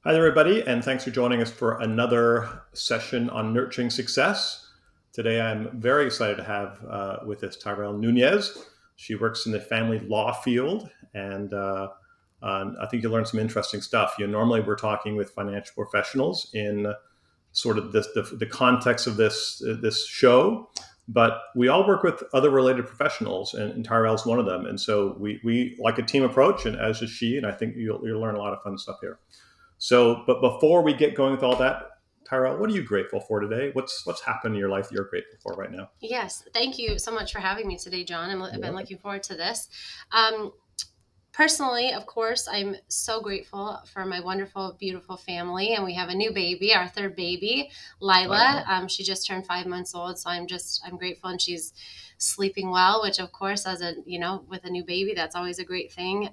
Hi there, everybody, and thanks for joining us for another session on nurturing success. Today, I'm very excited to have with us Tyrrell Nunez. She works in the family law field, and I think you'll learn some interesting stuff. Normally we're talking with financial professionals in sort of the context of this show, but we all work with other related professionals, and Tyrell's one of them. And so we like a team approach, and as is she. And I think you'll learn a lot of fun stuff here. So, but before we get going with all that, Tyrell, what are you grateful for today? What's happened in your life that you're grateful for right now? Yes, thank you so much for having me today, John. I've been looking forward to this. Personally, of course, I'm so grateful for my wonderful, beautiful family, and we have a new baby, our third baby, Lila. She just turned 5 months old, so I'm grateful, and she's sleeping well. Which, of course, with a new baby, that's always a great thing.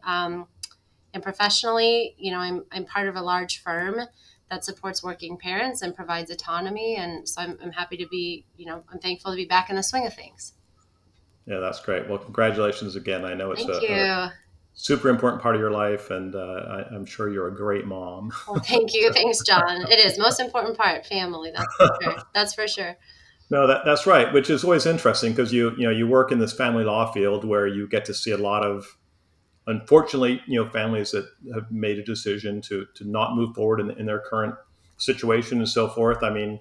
And professionally, I'm part of a large firm that supports working parents and provides autonomy. And so I'm happy to be, I'm thankful to be back in the swing of things. Yeah, that's great. Well, congratulations again. I know it's Thank a you. super important part of your life, and I'm sure you're a great mom. Well, thank you. Thanks, John. It is most important part, family. That's for sure. That's for sure. No, that's right. Which is always interesting because you work in this family law field where you get to see a lot of, unfortunately, families that have made a decision to not move forward in their current situation and so forth. I mean,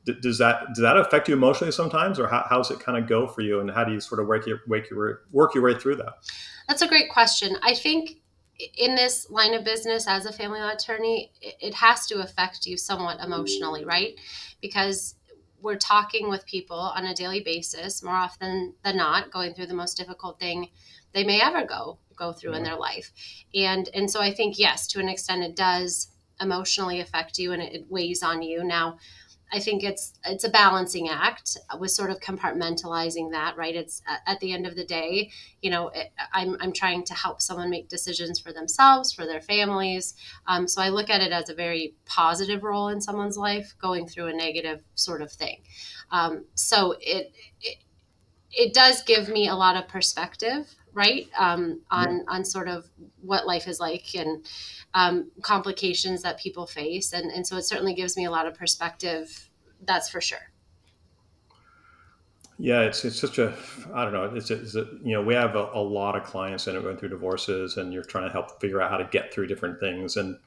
does that affect you emotionally sometimes, or how's it kind of go for you, and how do you sort of work your way through that? That's a great question. I think in this line of business as a family law attorney, it has to affect you somewhat emotionally, right? Because we're talking with people on a daily basis, more often than not, going through the most difficult thing they may ever go through in Yeah. their life. And so I think, yes, to an extent it does emotionally affect you and it weighs on you. Now, I think it's a balancing act with sort of compartmentalizing that, right? It's at the end of the day, I'm trying to help someone make decisions for themselves, for their families. So I look at it as a very positive role in someone's life going through a negative sort of thing. So it does give me a lot of perspective, right? On sort of what life is like and complications that people face. And so it certainly gives me a lot of perspective. That's for sure. Yeah, it's such a, I don't know, we have a lot of clients that are going through divorces, and you're trying to help figure out how to get through different things. And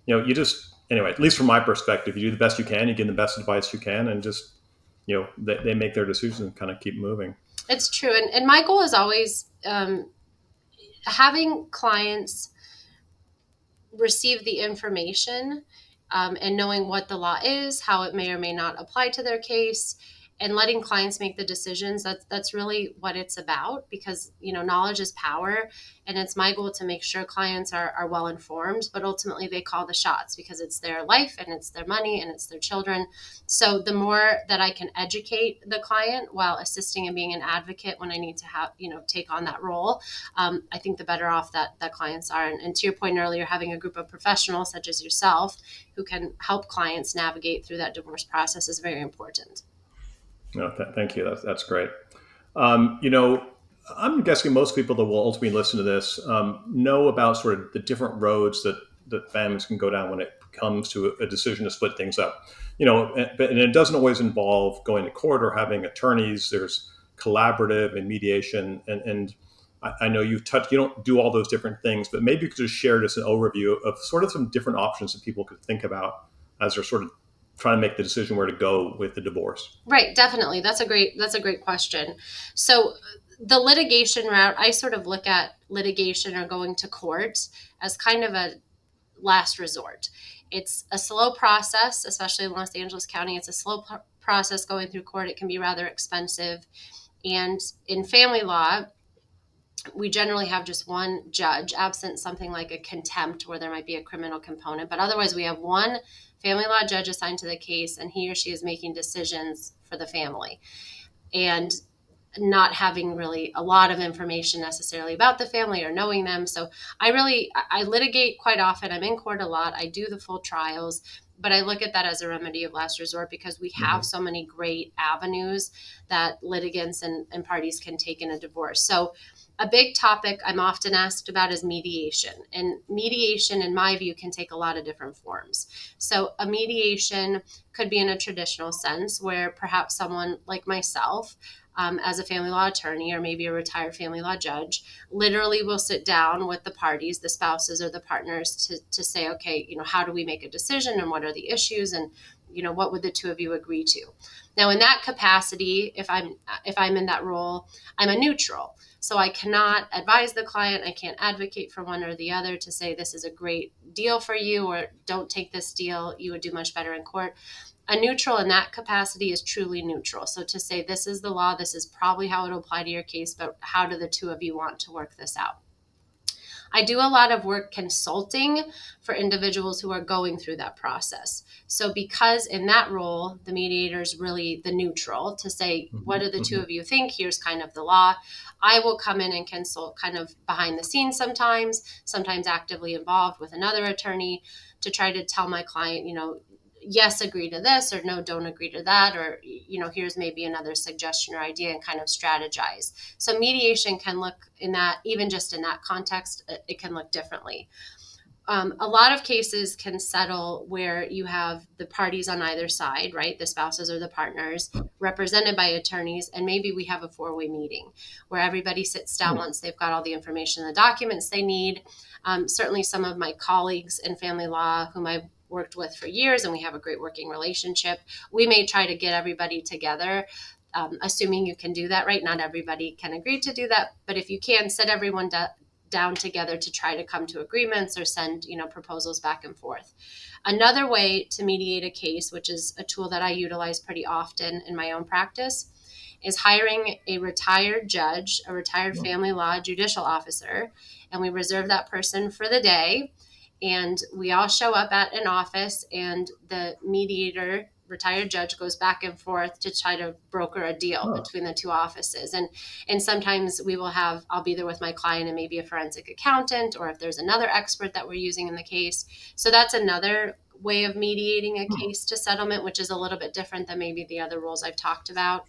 you just, anyway, at least from my perspective, you do the best you can, you give them the best advice you can, and just they make their decisions and kind of keep moving. It's true. And my goal is always having clients receive the information and knowing what the law is, how it may or may not apply to their case, and letting clients make the decisions. That's really what it's about, because knowledge is power, and it's my goal to make sure clients are well informed, but ultimately they call the shots because it's their life and it's their money and it's their children. So the more that I can educate the client while assisting and being an advocate when I need to have take on that role, I think the better off that clients are. And to your point earlier, having a group of professionals such as yourself who can help clients navigate through that divorce process is very important. No, thank you. That's great. Um, you know, I'm guessing most people that will ultimately listen to this know about sort of the different roads that families can go down when it comes to a decision to split things up. And it doesn't always involve going to court or having attorneys. There's collaborative and mediation, and I know you don't do all those different things, but maybe you could just share just an overview of sort of some different options that people could think about as they're sort of trying to make the decision where to go with the divorce. Right, definitely. That's a great question. So the litigation route, I sort of look at litigation or going to court as kind of a last resort. It's a slow process, especially in Los Angeles County. It's a slow process going through court. It can be rather expensive. And in family law, we generally have just one judge, absent something like a contempt where there might be a criminal component. But otherwise, we have one family law judge assigned to the case, and he or she is making decisions for the family. And not having really a lot of information necessarily about the family or knowing them. So I litigate quite often. I'm in court a lot. I do the full trials. But I look at that as a remedy of last resort because we have so many great avenues that litigants and parties can take in a divorce. So a big topic I'm often asked about is mediation. And mediation, in my view, can take a lot of different forms. So a mediation could be in a traditional sense where perhaps someone like myself, as a family law attorney or maybe a retired family law judge, literally will sit down with the parties, the spouses or the partners, to say, okay, how do we make a decision and what are the issues and what would the two of you agree to? Now, in that capacity, if I'm in that role, I'm a neutral. So I cannot advise the client. I can't advocate for one or the other to say this is a great deal for you or don't take this deal. You would do much better in court. A neutral in that capacity is truly neutral. So to say this is the law, this is probably how it will apply to your case, but how do the two of you want to work this out? I do a lot of work consulting for individuals who are going through that process. So because in that role, the mediator is really the neutral to say, what do the two of you think? Here's kind of the law. I will come in and consult kind of behind the scenes sometimes actively involved with another attorney to try to tell my client, yes, agree to this, or no, don't agree to that, or here's maybe another suggestion or idea, and kind of strategize. So mediation can look in that, even just in that context, it can look differently. A lot of cases can settle where you have the parties on either side, right? The spouses or the partners represented by attorneys. And maybe we have a 4-way meeting where everybody sits down once they've got all the information and the documents they need. Certainly some of my colleagues in family law whom I've worked with for years and we have a great working relationship, we may try to get everybody together. Assuming you can do that, right? Not everybody can agree to do that. But if you can, sit everyone down together to try to come to agreements or send proposals back and forth. Another way to mediate a case, which is a tool that I utilize pretty often in my own practice, is hiring a retired judge, a retired family law judicial officer, and we reserve that person for the day, and we all show up at an office, and the mediator, retired judge, goes back and forth to try to broker a deal between the two offices. And sometimes I'll be there with my client and maybe a forensic accountant, or if there's another expert that we're using in the case. So that's another way of mediating a case to settlement, which is a little bit different than maybe the other roles I've talked about.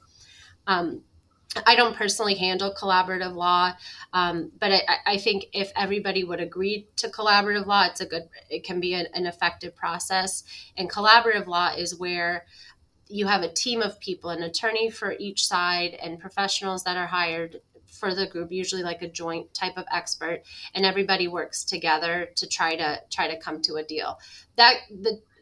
I don't personally handle collaborative law, but I think if everybody would agree to collaborative law, it can be an effective process. And collaborative law is where you have a team of people, an attorney for each side, and professionals that are hired for the group, usually like a joint type of expert, and everybody works together to try to come to a deal. That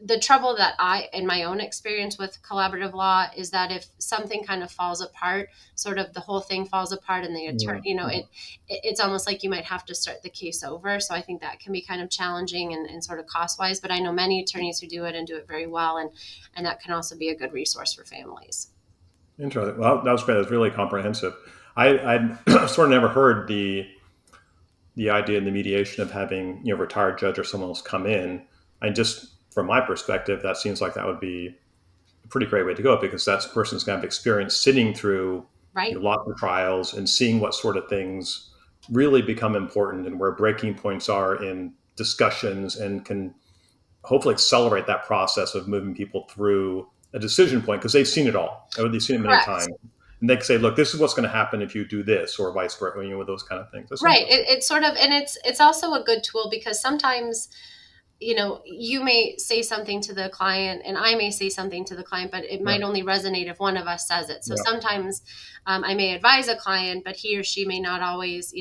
the trouble that in my own experience with collaborative law is that if something kind of falls apart, sort of the whole thing falls apart, and the attorney, it's almost like you might have to start the case over. So I think that can be kind of challenging and sort of cost wise. But I know many attorneys who do it and do it very well, and that can also be a good resource for families. Interesting. Well, that was great. That was really comprehensive. I'd sort of never heard the idea in the mediation of having retired judge or someone else come in. And just from my perspective, that seems like that would be a pretty great way to go, because that person's going to have experience sitting through lots of trials and seeing what sort of things really become important and where breaking points are in discussions, and can hopefully accelerate that process of moving people through a decision point, because they've seen it all, or they've seen it many times. And they can say, look, this is what's going to happen if you do this, or vice versa, with those kind of things. Right. It's sort of, and it's also a good tool, because sometimes, you may say something to the client and I may say something to the client, but it might only resonate if one of us says it. So sometimes I may advise a client, but he or she may not always,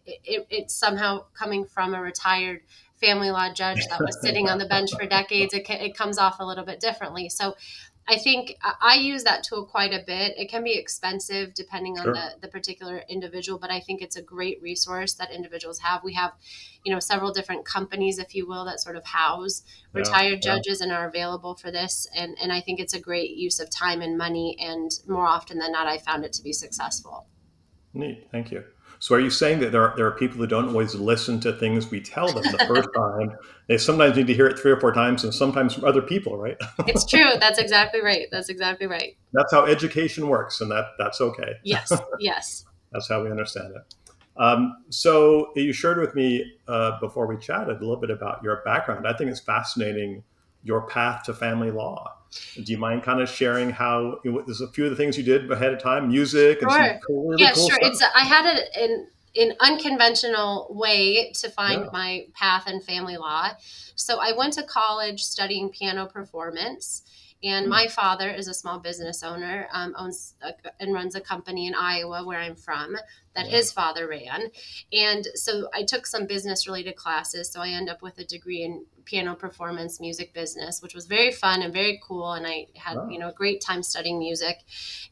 it's somehow coming from a retired family law judge that was sitting on the bench for decades. It comes off a little bit differently. So I think I use that tool quite a bit. It can be expensive depending on the particular individual, but I think it's a great resource that individuals have. We have, several different companies, if you will, that sort of house retired judges and are available for this. And I think it's a great use of time and money. And more often than not, I found it to be successful. Neat. Thank you. So are you saying that there are people who don't always listen to things we tell them the first time? They sometimes need to hear it 3 or 4 times, and sometimes from other people, right? It's true. That's exactly right. That's exactly right. That's how education works, and that's okay. Yes. Yes. That's how we understand it. So you shared with me before we chatted a little bit about your background. I think it's fascinating your path to family law. Do you mind kind of sharing how, there's a few of the things you did ahead of time, music and some Sure. really Yeah, cool sure. stuff? I had an unconventional way to find Yeah. my path in family law. So I went to college studying piano performance. And Hmm. my father is a small business owner, and runs a company in Iowa, where I'm from, that Yeah. his father ran. And so I took some business related classes. So I ended up with a degree in piano performance music business, which was very fun and very cool. And I had, Wow. a great time studying music.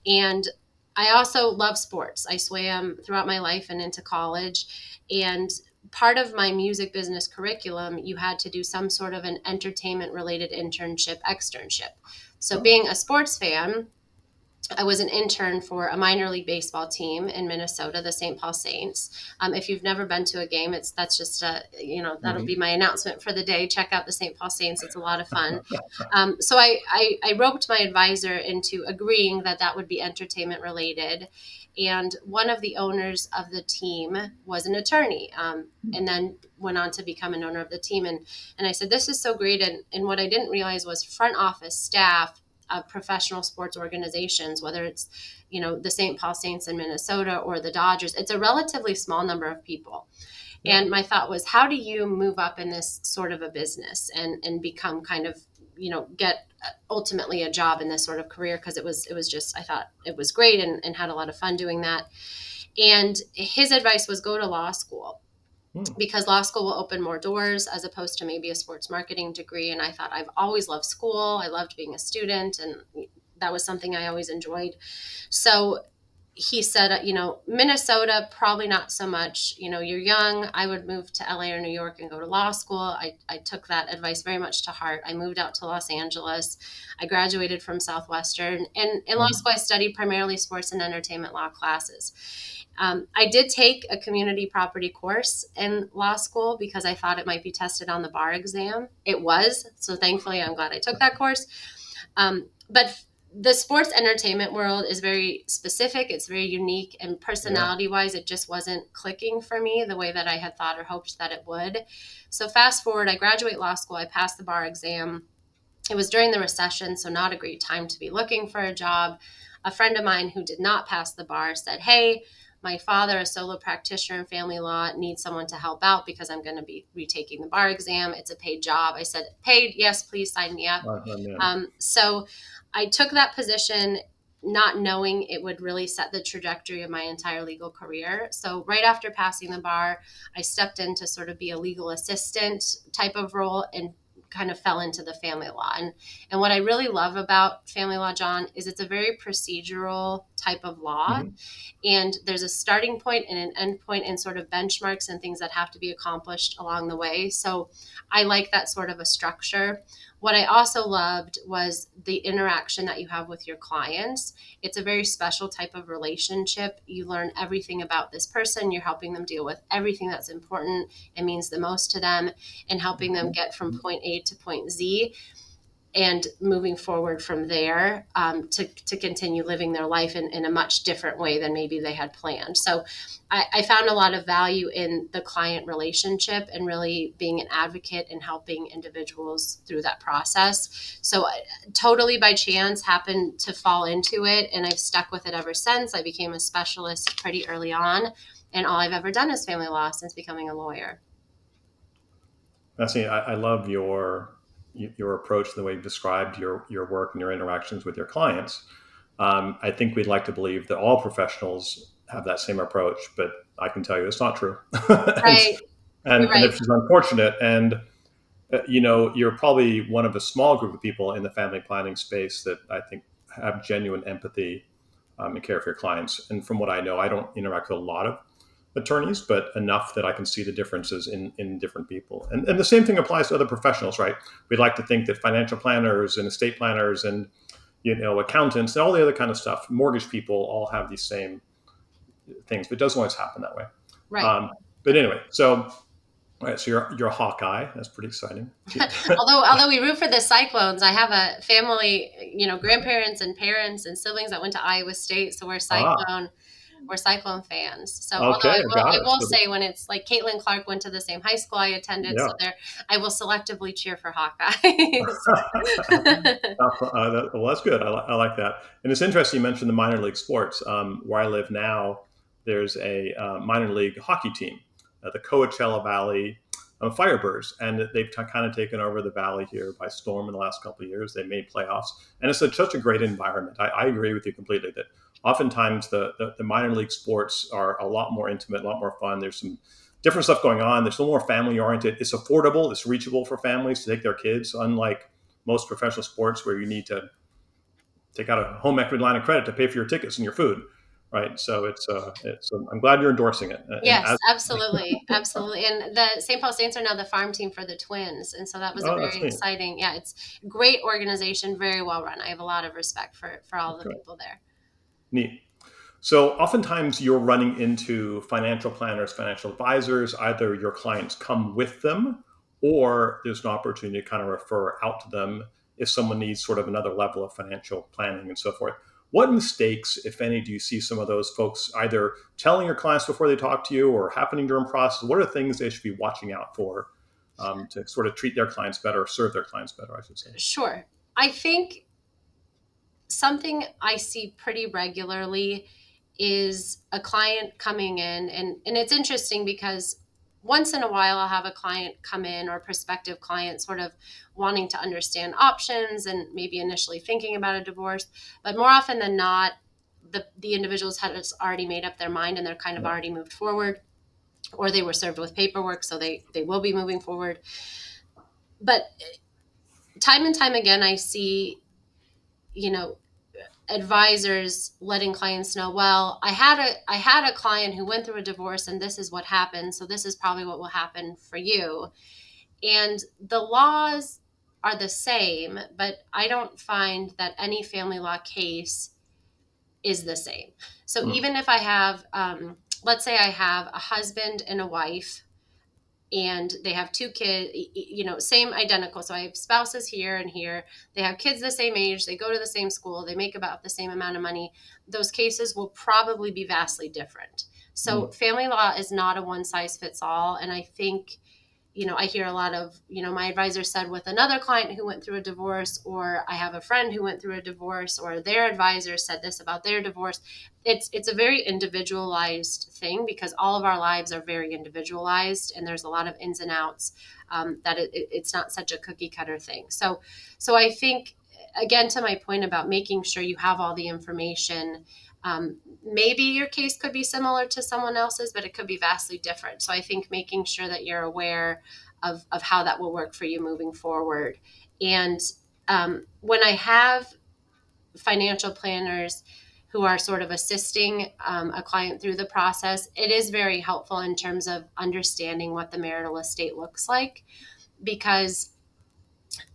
And I also love sports. I swam throughout my life and into college. And part of my music business curriculum, you had to do some sort of an entertainment related internship, externship. So, Oh, being a sports fan, I was an intern for a minor league baseball team in Minnesota, the St. Paul Saints. If you've never been to a game, that's just that'll be mhm. my announcement for the day. Check out the St. Paul Saints; it's a lot of fun. So I roped my advisor into agreeing that that would be entertainment related, and one of the owners of the team was an attorney, and then went on to become an owner of the team. And I said, this is so great. And what I didn't realize was front office staff of professional sports organizations, whether it's, the St. Paul Saints in Minnesota or the Dodgers, it's a relatively small number of people. Yeah. And my thought was, how do you move up in this sort of a business and become kind of, get ultimately a job in this sort of career? Because it was just, I thought it was great and had a lot of fun doing that. And his advice was go to law school, Hmm. because law school will open more doors as opposed to maybe a sports marketing degree. And I thought, I've always loved school. I loved being a student, and that was something I always enjoyed. So he said, Minnesota, probably not so much. You're young. I would move to LA or New York and go to law school. I took that advice very much to heart. I moved out to Los Angeles. I graduated from Southwestern. And in law Mhm. school, I studied primarily sports and entertainment law classes. I did take a community property course in law school because I thought it might be tested on the bar exam. It was. So thankfully, I'm glad I took that course. But the sports entertainment world is very specific. It's very unique. And Yeah. personality wise, it just wasn't clicking for me the way that I had thought or hoped that it would. So fast forward, I graduate law school. I passed the bar exam. It was during the recession, so not a great time to be looking for a job. A friend of mine who did not pass the bar said, hey, my father, a solo practitioner in family law, needs someone to help out because I'm going to be retaking the bar exam. It's a paid job. I said, paid? Yes, please sign me up. I'm in. So I took that position not knowing it would really set the trajectory of my entire legal career. So right after passing the bar, I stepped in to sort of be a legal assistant type of role and kind of fell into the family law. And what I really love about family law, John, is it's a very procedural type of law. Mhm. And there's a starting point and an end point and sort of benchmarks and things that have to be accomplished along the way. So I like that sort of a structure. What I also loved was the interaction that you have with your clients. It's a very special type of relationship. You learn everything about this person. You're helping them deal with everything that's important and means the most to them, and helping them get from point A to point Z, and moving forward from there, to continue living their life in a much different way than maybe they had planned. So I found a lot of value in the client relationship and really being an advocate and helping individuals through that process. So totally by chance happened to fall into it, and I've stuck with it ever since. I became a specialist pretty early on, and all I've ever done is family law since becoming a lawyer. That's neat. I love your approach, the way you described your work and your interactions with your clients. I think we'd like to believe that all professionals have that same approach, but I can tell you it's not true, and Right. You're and right. it's just unfortunate. And you're probably one of a small group of people in the family planning space that I think have genuine empathy and care for your clients. And from what I know, I don't interact with a lot of attorneys, but enough that I can see the differences in different people. And the same thing applies to other professionals, right? We'd like to think that financial planners and estate planners and accountants and all the other kind of stuff, mortgage people, all have these same things, but it doesn't always happen that way. Right. Um, but anyway, so all right, so you're a Hawkeye. That's pretty exciting. Although we root for the Cyclones, I have a family, grandparents and parents and siblings that went to Iowa State, so we're Ah, Cyclone. we're Cyclone fans. So although Okay, got I it. will So say when it's like Caitlin Clark went to the same high school I attended, so yeah. there I will selectively cheer for Hawkeyes. Well, that's good. I like that. And it's interesting you mentioned the minor league sports. Where I live now, there's a minor league hockey team, the Coachella Valley Firebirds, and they've kind of taken over the valley here by storm in the last couple of years. They made playoffs, and it's such a great environment. I agree with you completely that oftentimes the minor league sports are a lot more intimate, a lot more fun. There's some different stuff going on. There's a little more family oriented. It's affordable. It's reachable for families to take their kids, unlike most professional sports where you need to take out a home equity line of credit to pay for your tickets and your food, right? So I'm glad you're endorsing it. And Yes, absolutely, absolutely. And the St. Paul Saints are now the farm team for the Twins, and so that was a oh, very that's neat. exciting. Yeah, it's a great organization, very well run. I have a lot of respect for all the Okay, people there. neat. So oftentimes you're running into financial planners, financial advisors. Either your clients come with them, or there's an opportunity to kind of refer out to them if someone needs sort of another level of financial planning and so forth. What mistakes, if any, do you see some of those folks either telling your clients before they talk to you or happening during process? What are things they should be watching out for to sort of treat their clients better, serve their clients better, I should say? Sure, I think something I see pretty regularly is a client coming in, and it's interesting because once in a while I'll have a client come in or a prospective client sort of wanting to understand options and maybe initially thinking about a divorce, but more often than not the individuals had already made up their mind and they're kind of Yeah. already moved forward, or they were served with paperwork, so they will be moving forward. But time and time again I see, you know, advisors letting clients know, well, I had a client who went through a divorce and this is what happened, so this is probably what will happen for you. And the laws are the same, but I don't find that any family law case is the same. So Mm. even if I have let's say I have a husband and a wife and they have two kids, same identical. So I have spouses here and here. They have kids the same age. They go to the same school. They make about the same amount of money. Those cases will probably be vastly different. So Mm. family law is not a one size fits all. And I think, I hear a lot of, my advisor said with another client who went through a divorce, or I have a friend who went through a divorce, or their advisor said this about their divorce. It's a very individualized thing because all of our lives are very individualized and there's a lot of ins and outs, that it's not such a cookie cutter thing. So I think, again, to my point about making sure you have all the information, maybe your case could be similar to someone else's, but it could be vastly different. So I think making sure that you're aware of how that will work for you moving forward. And when I have financial planners who are sort of assisting a client through the process, it is very helpful in terms of understanding what the marital estate looks like, because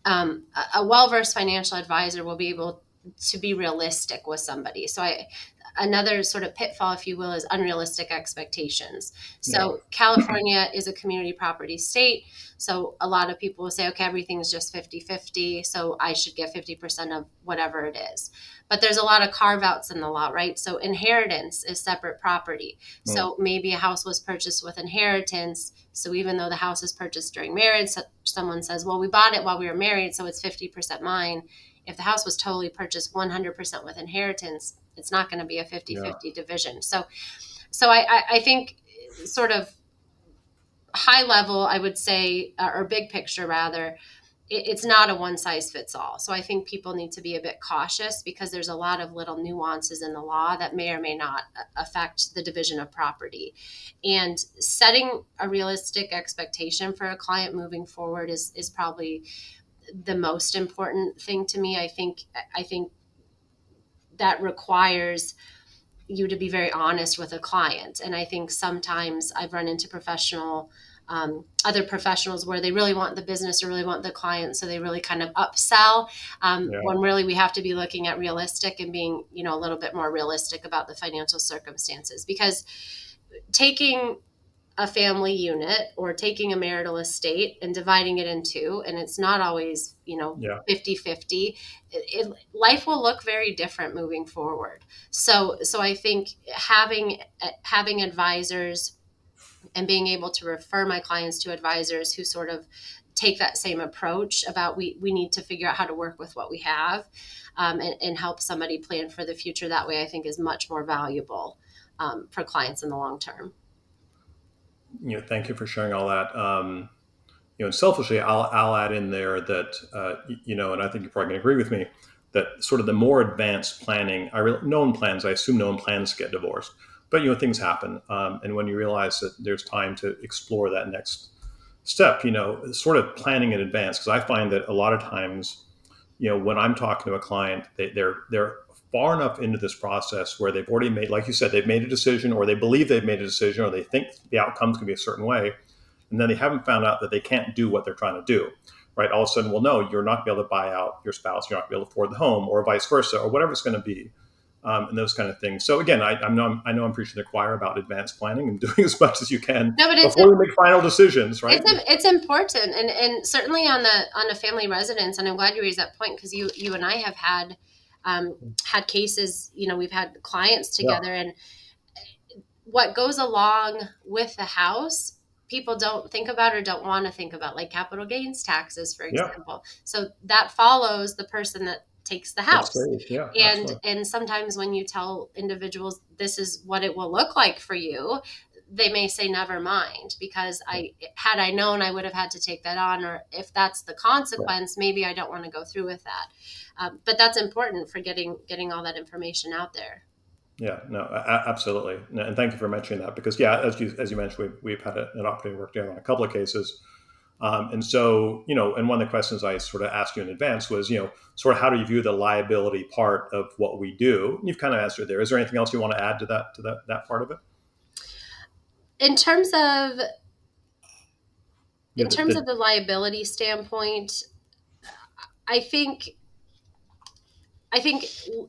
a well-versed financial advisor will be able to be realistic with somebody. So another sort of pitfall, if you will, is unrealistic expectations. Yeah. So California is a community property state. So a lot of people will say, okay, everything's just 50-50. So I should get 50% of whatever it is. But there's a lot of carve outs in the law, right? So inheritance is separate property. Mm. So maybe a house was purchased with inheritance. So even though the house is purchased during marriage, someone says, well, we bought it while we were married, so it's 50% mine. If the house was totally purchased 100% with inheritance, it's not going to be a Yeah. 50-50 division. So I think sort of high level, I would say, or big picture rather, it's not a one size fits all. So I think people need to be a bit cautious because there's a lot of little nuances in the law that may or may not affect the division of property. And setting a realistic expectation for a client moving forward is probably the most important thing to me. I think that requires you to be very honest with a client. And I think sometimes I've run into other professionals where they really want the business or really want the client, so they really kind of upsell, Yeah. when really we have to be looking at realistic and being, a little bit more realistic about the financial circumstances. Because taking a family unit or taking a marital estate and dividing it in two, and it's not always, Yeah. 50-50. Life will look very different moving forward. So I think having advisors and being able to refer my clients to advisors who sort of take that same approach about we need to figure out how to work with what we have, and help somebody plan for the future that way, I think is much more valuable for clients in the long term. Thank you for sharing all that. And selfishly, I'll add in there that and I think you're probably going to agree with me that sort of the more advanced planning, no one plans. I assume no one plans to get divorced, but things happen, and when you realize that there's time to explore that next step, sort of planning in advance. Because I find that a lot of times, when I'm talking to a client, they're far enough into this process where they've already made, like you said, they've made a decision, or they believe they've made a decision, or they think the outcome's going to be a certain way, and then they haven't found out that they can't do what they're trying to do. Right? All of a sudden, well, no, you're not going to be able to buy out your spouse, you're not going to be able to afford the home, or vice versa, or whatever it's going to be. And those kind of things. So again, I know I'm preaching to the choir about advanced planning and doing as much as you can before you make final decisions, right? It's important, and certainly on a family residence. And I'm glad you raised that point, because you and I have had cases. We've had clients together, and what goes along with the house, people don't think about or don't want to think about, like capital gains taxes, for example. So that follows the person that takes the house. Yeah, and sometimes when you tell individuals this is what it will look like for you, they may say never mind, because had I known, I would have had to take that on, or if that's the consequence, maybe I don't want to go through with that. But that's important for getting all that information out there. Yeah, no, absolutely, and thank you for mentioning that, because as you mentioned, we've had an opportunity to work together on a couple of cases. And so, and one of the questions I sort of asked you in advance was, sort of how do you view the liability part of what we do? You've kind of answered there. Is there anything else you want to add to that part of it? In terms of the liability standpoint, I think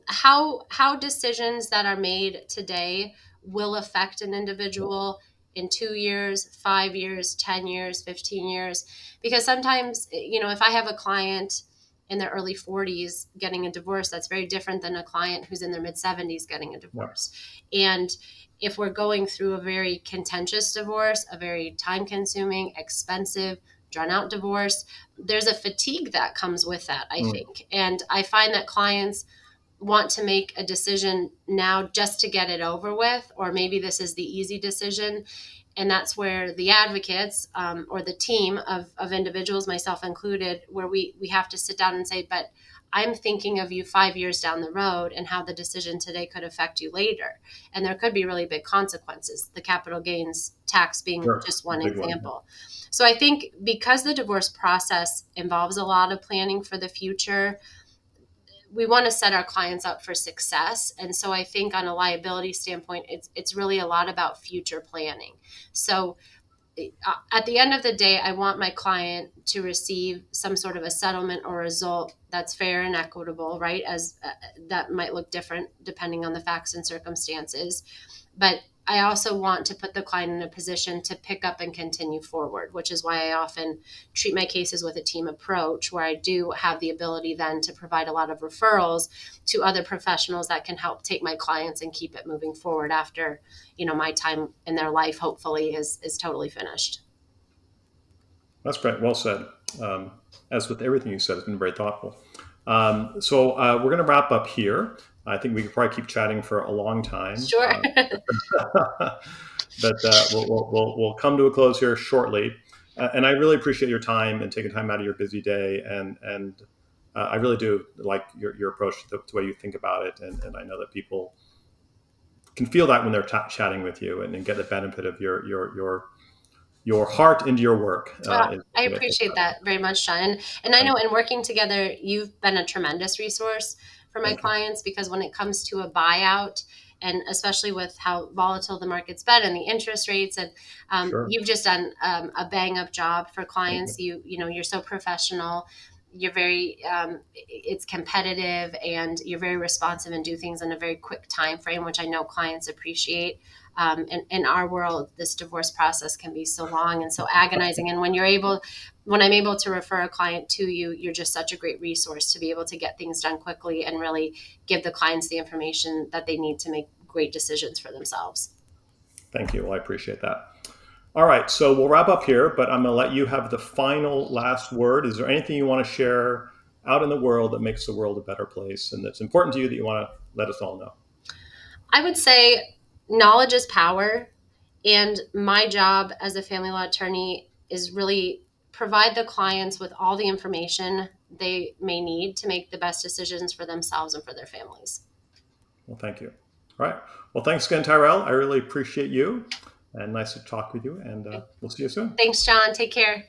how decisions that are made today will affect an individual in 2 years, 5 years, 10 years, 15 years. Because sometimes, if I have a client in their early 40s getting a divorce, that's very different than a client who's in their mid 70s getting a divorce. And if we're going through a very contentious divorce, a very time consuming, expensive, drawn out divorce, there's a fatigue that comes with that, I think. And I find that clients want to make a decision now just to get it over with, or maybe this is the easy decision. And that's where the advocates, or the team of individuals, myself included, where we have to sit down and say, but I'm thinking of you 5 years down the road and how the decision today could affect you later. And there could be really big consequences, the capital gains tax being just one example. So I think because the divorce process involves a lot of planning for the future, we want to set our clients up for success. And so I think on a liability standpoint, it's really a lot about future planning. So at the end of the day, I want my client to receive some sort of a settlement or result that's fair and equitable, right? As that might look different depending on the facts and circumstances. But I also want to put the client in a position to pick up and continue forward, which is why I often treat my cases with a team approach, where I do have the ability then to provide a lot of referrals to other professionals that can help take my clients and keep it moving forward after, my time in their life hopefully is totally finished. That's great. Well said. As with everything you said, it's been very thoughtful. So we're going to wrap up here. I think we could probably keep chatting for a long time. Sure. But we'll come to a close here shortly. And I really appreciate your time and taking time out of your busy day. And I really do like your approach to the way you think about it. And I know that people can feel that when they're chatting with you and get the benefit of your heart into your work. I appreciate that very much, John. And I know in working together, you've been a tremendous resource for my clients, because when it comes to a buyout, and especially with how volatile the market's been and the interest rates, and you've just done a bang up job for clients. You're so professional. you're very it's competitive, and you're very responsive and do things in a very quick time frame, which I know clients appreciate. In our world, this divorce process can be so long and so agonizing. And when I'm able to refer a client to you, you're just such a great resource to be able to get things done quickly and really give the clients the information that they need to make great decisions for themselves. Thank you. Well, I appreciate that. All right, so we'll wrap up here, but I'm going to let you have the final last word. Is there anything you want to share out in the world that makes the world a better place and that's important to you that you want to let us all know? I would say knowledge is power. And my job as a family law attorney is really provide the clients with all the information they may need to make the best decisions for themselves and for their families. Well, thank you. All right. Well, thanks again, Tyrrell. I really appreciate you, and nice to talk with you, and we'll see you soon. Thanks, John. Take care.